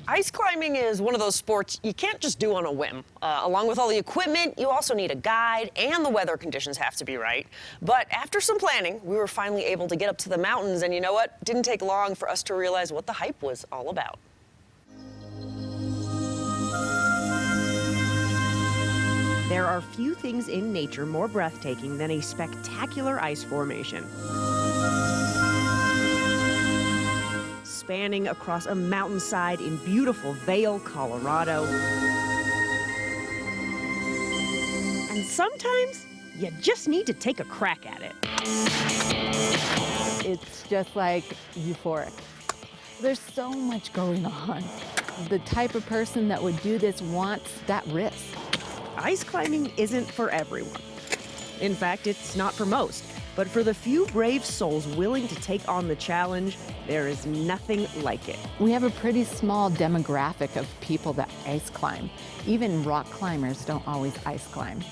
Ice climbing is one of those sports you can't just do on a whim. Along with all the equipment, you also need a guide, and the weather conditions have to be right. But after some planning, we were finally able to get up to the mountains, and you know what? Didn't take long for us to realize what the hype was all about. There are few things in nature more breathtaking than a spectacular ice formation. Spanning across a mountainside in beautiful Vail, Colorado. And sometimes you just need to take a crack at it. It's just like euphoric. There's so much going on. The type of person that would do this wants that risk. Ice climbing isn't for everyone. In fact, it's not for most. But for the few brave souls willing to take on the challenge, there is nothing like it. We have a pretty small demographic of people that ice climb. Even rock climbers don't always ice climb.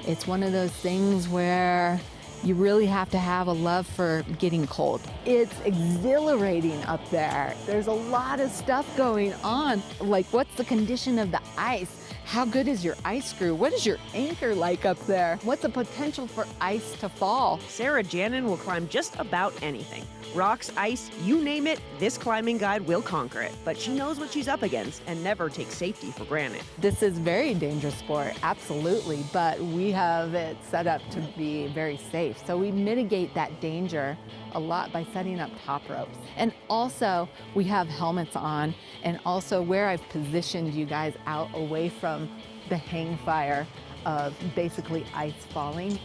It's one of those things where you really have to have a love for getting cold. It's exhilarating up there. There's a lot of stuff going on. Like, what's the condition of the ice? How good is your ice screw? What is your anchor like up there? What's the potential for ice to fall? Sarah Janin will climb just about anything. Rocks, ice, you name it, this climbing guide will conquer it. But she knows what she's up against and never takes safety for granted. This is a very dangerous sport, absolutely, but we have it set up to be very safe. So we mitigate that danger a lot by setting up top ropes. And also, we have helmets on, and also where I've positioned you guys out away from the hang fire of basically ice falling.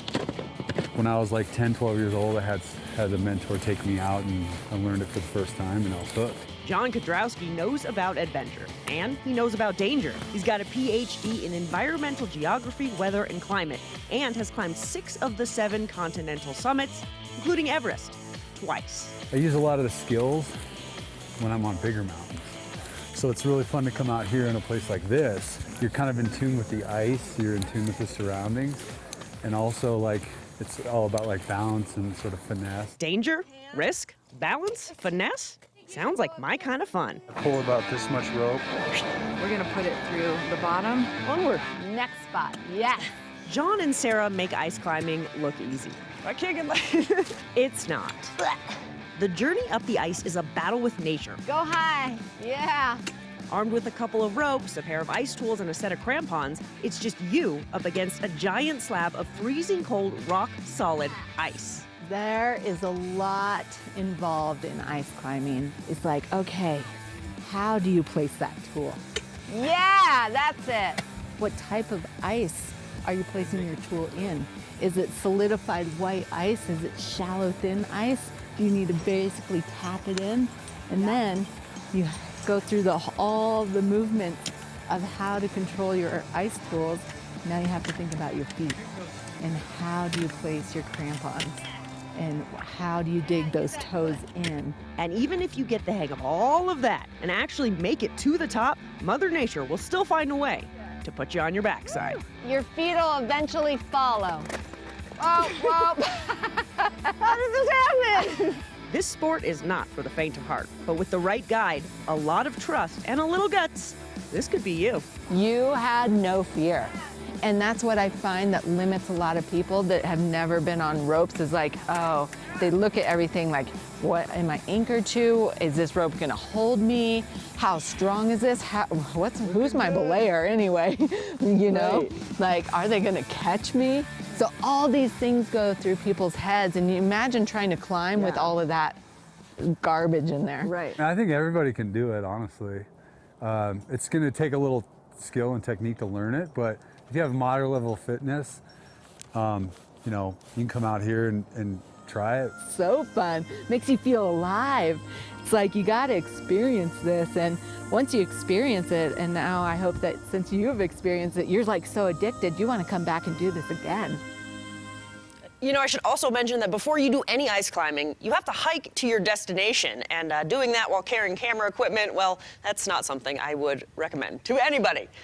When I was like 10, 12 years old, I had a mentor take me out, and I learned it for the first time, and I was hooked. John Kudrowski knows about adventure, and he knows about danger. He's got a PhD in environmental geography, weather, and climate, and has climbed 6 of the 7 continental summits, including Everest, twice. I use a lot of the skills when I'm on bigger mountains. So it's really fun to come out here in a place like this. You're kind of in tune with the ice, you're in tune with the surroundings, and also like it's all about like balance and sort of finesse. Danger, risk, balance, finesse? Sounds like my kind of fun. Pull about this much rope. We're gonna put it through the bottom. Onward. Next spot, yes. John and Sarah make ice climbing look easy. I can't get my... It's not. The journey up the ice is a battle with nature. Go high, yeah. Armed with a couple of ropes, a pair of ice tools, and a set of crampons, it's just you up against a giant slab of freezing cold, rock-solid ice. There is a lot involved in ice climbing. It's like, okay, how do you place that tool? Yeah, that's it. What type of ice are you placing your tool in? Is it solidified white ice? Is it shallow, thin ice? You need to basically tap it in, and then you go through all the movement of how to control your ice tools. Now you have to think about your feet, and how do you place your crampons, and how do you dig those toes in. And even if you get the hang of all of that and actually make it to the top, Mother Nature will still find a way to put you on your backside. Your feet will eventually follow. Oh, whoa. How does this happen? This sport is not for the faint of heart, but with the right guide, a lot of trust, and a little guts, this could be you. You had no fear. And that's what I find that limits a lot of people that have never been on ropes, is like, oh, they look at everything like, what am I anchored to? Is this rope gonna hold me? How strong is this? Who's my belayer anyway? You know, Right. Like, are they gonna catch me? So all these things go through people's heads, and you imagine trying to climb with all of that garbage in there. Right. I think everybody can do it, honestly. It's gonna take a little skill and technique to learn it, but if you have moderate level of fitness, you know, you can come out here and try it. So fun, makes you feel alive. It's like you gotta experience this, and once you experience it, and now I hope that since you've experienced it, you're like so addicted, you wanna come back and do this again. You know, I should also mention that before you do any ice climbing, you have to hike to your destination, and doing that while carrying camera equipment, well, that's not something I would recommend to anybody.